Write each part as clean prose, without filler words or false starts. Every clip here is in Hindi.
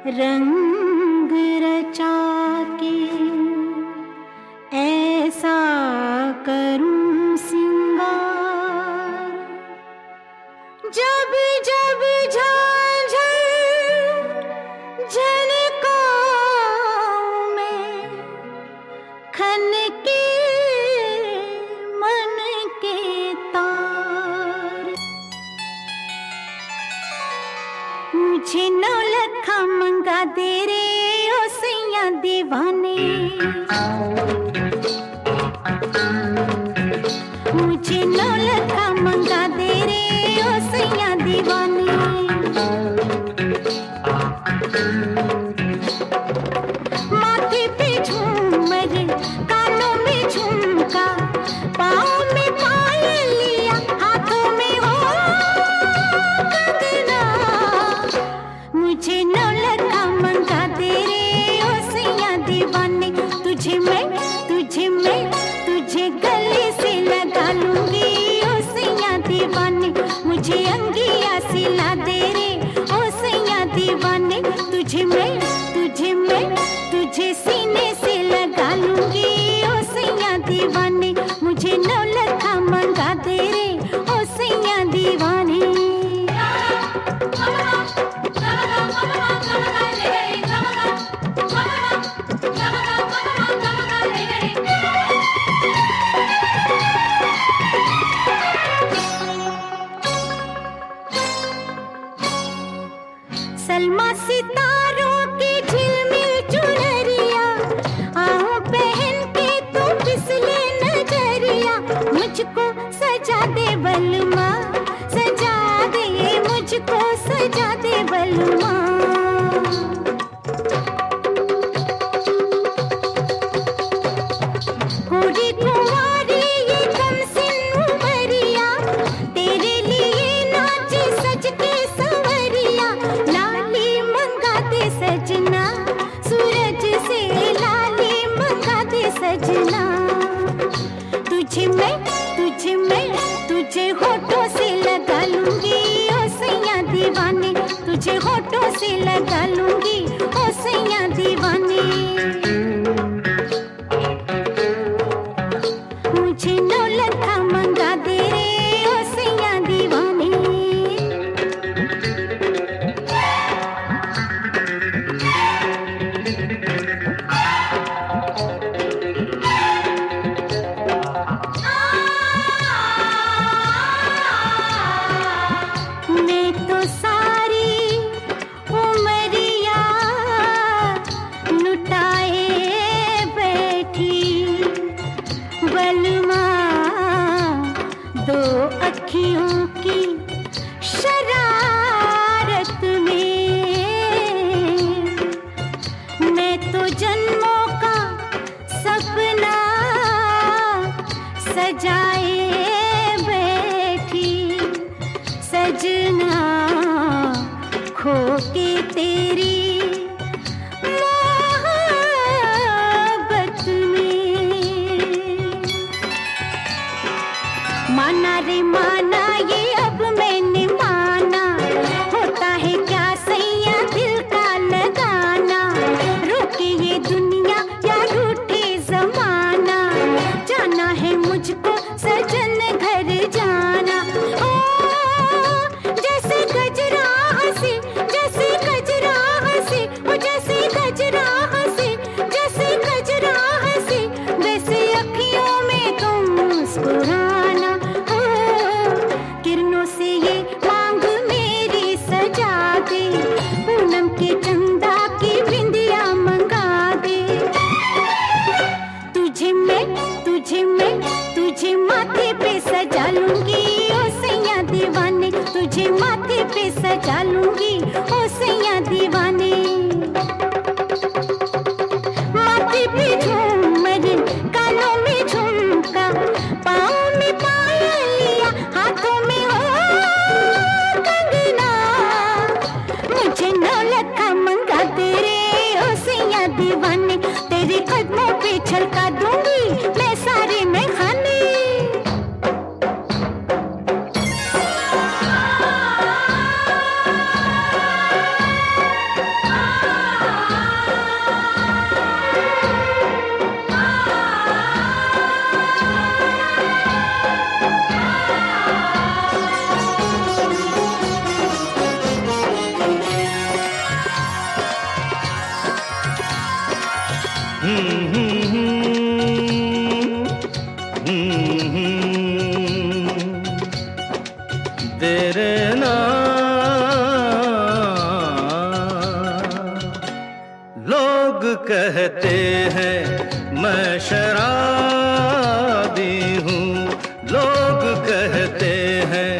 रंग रचा के ऐसा करूं सिंगार, जब जब झांझर झनकाऊं मैं, खनके मन के तार। मुझे नौलखा मंगा दे रे ओ सैया दीवाने, मुझे नौलखा मंगा दे रे ओ सैया दीवाने। माथे पे झूमर, कानों में झुमका, पाँव में पायलिया, हाथों में हो कंगना। मुझे नौलखा मंगा दे रे ओ सैया दीवाने। तुझे मैं तुझे गले से लगा लूंगी ओ सैया दीवाने। मुझे अंगिया सिला दे रे ओ सैया दीवाने। तुझे मैं तुझे सीने से लगा लूंगी ओ सैया दीवाने। मुझे नौलखा मंगा दे रे ओ सैया दीवाने। सलमा सितारों की झिलमिल चुनरिया, आओ पहन के तू फिसले नजरिया। मुझको सजा दे बलमा, सजा दे, मुझको सजा दे बलमा। पूरी कुंवारी ये कमसिन उमरिया, तेरे लिए नाची सज के संवरिया। लाली मंगा दे सजना, सूरज से लाली मंगा दे सजना। तुझे होठों से लगा लूंगी ओ सैया दीवाने। तुझे होठों से लगा लूंगी ओ सैया दीवाने। मुझे नौलखा मंगा दे रे ओ सैया दीवाने। मैं तो सारी उमरिया लुटाए बैठी, बलमा दो अखियों की शरारत में। मैं तो जन्मों का सपना सजाए बैठी, सजना खो के तेरी मोहब्बत में। माना रे माना ये अब मैंने माना, होता है क्या सैया दिल का लगाना। रोके ये दुनिया या रूठे जमाना, जाना है मुझको सजन घर जाना। ओ जैसे गजरा हंसे, जैसे गजरा हंसे, ओ जैसे गजरा हंसे, जैसे गजरा हंसे, वैसे अखियों में तुम मुस्कुराना। ओ किरणों से ये मांग मेरी सजा दे, पूनम के चंदा की बिंदिया मंगा दे। तुझे माथे पे सजा लूंगी ओ सैया दीवाने। तुझे माथे पे सजा लूंगी ओ सैया दीवाने। माथे पे झूमर, कानों में झुमका, पाँव में पायलिया, हाथों में हो कंगना। मुझे नौलखा मंगा दे रे ओ सैया दीवाने। तेरे कदमों पे छलका दूंगी मैं सारे में खाने। ना। लोग कहते हैं मैं शराबी हूँ, लोग कहते हैं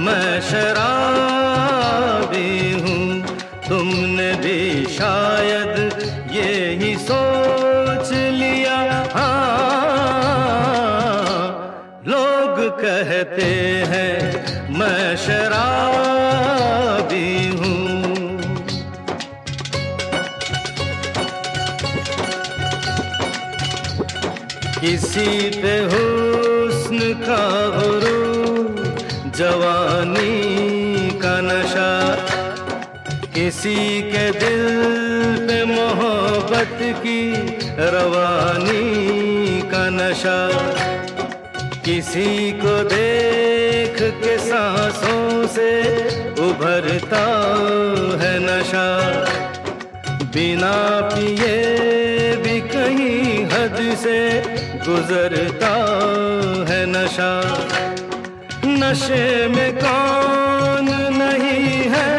मैं शराबी हूँ। तुमने भी शायद यही सोच लिया। हाँ, लोग कहते हैं मैं शराबी हूँ। किसी पे हुस्न का गुरूर, जवानी का नशा, किसी के दिल पे मोहब्बत की रवानी का नशा। किसी को देख के सांसों से उभरता है नशा। बिना पिए भी कहीं हद से गुजरता है नशा। नशे में कौन नहीं है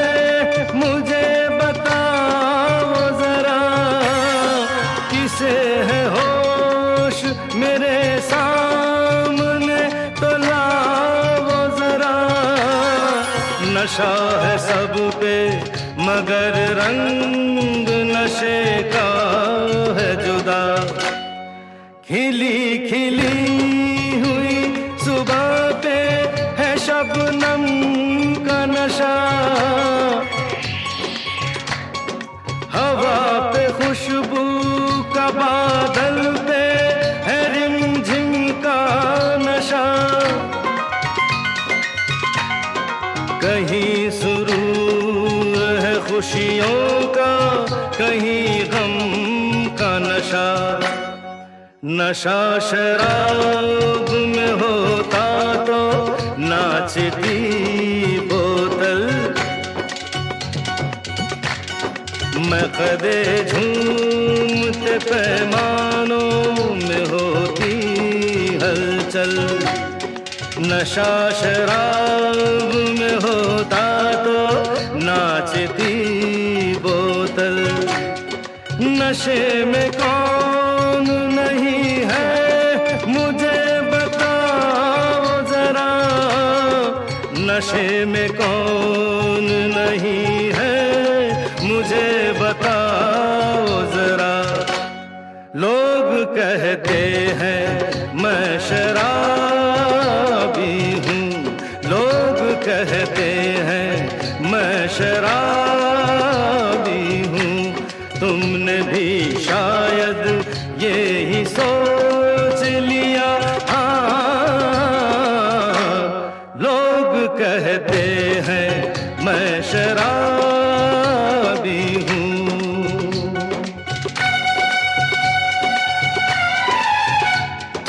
मुझे बताओ जरा, किसे है होश मेरे सामने तो लाओ जरा। नशा है सब पे मगर रंग नशे का है जुदा। खिली खिली हुई सुबह पे है शबनम का नशा। हवा पे खुशबू का बादल पे है रिमझिम का नशा। कहीं सुरूर है खुशियों का, कहीं गम का नशा। नशा शराब में होता तो नाचती बोतल। मकदे झूमते पैमानों में होती हलचल। नशा शराब में होता तो नाचती बोतल। नशे में कौन नहीं है मुझे बताओ जरा, नशे में कौन नहीं है मुझे बताओ जरा। लोग कहते हैं मैं शराबी हूँ, लोग कहते हैं मैं शराबी हूँ। तुमने भी शायद यही सोच लिया। हाँ, लोग कहते हैं मैं शराबी हूँ।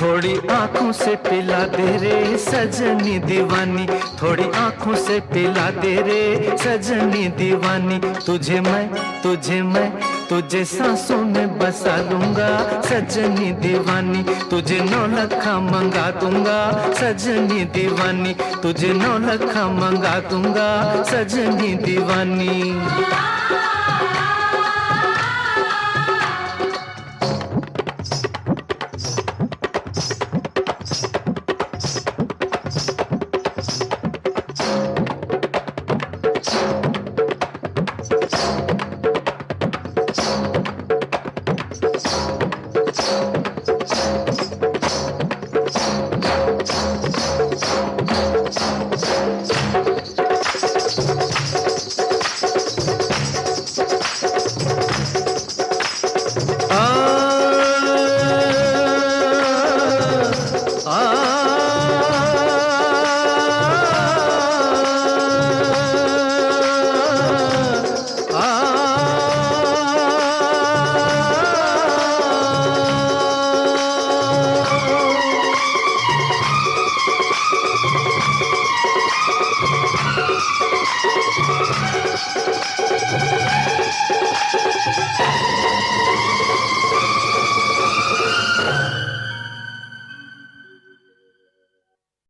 थोड़ी आंखों से पिला दे रे सजनी दीवानी, थोड़ी आंखों से पिला दे रे सजनी दीवानी। तुझे मैं तुझे सांसों में बसा लूंगा सजनी दीवानी। तुझे 9 लखा मंगा दूंगा सजनी दीवानी। तुझे 9 लखा मंगा दूंगा सजनी दीवानी।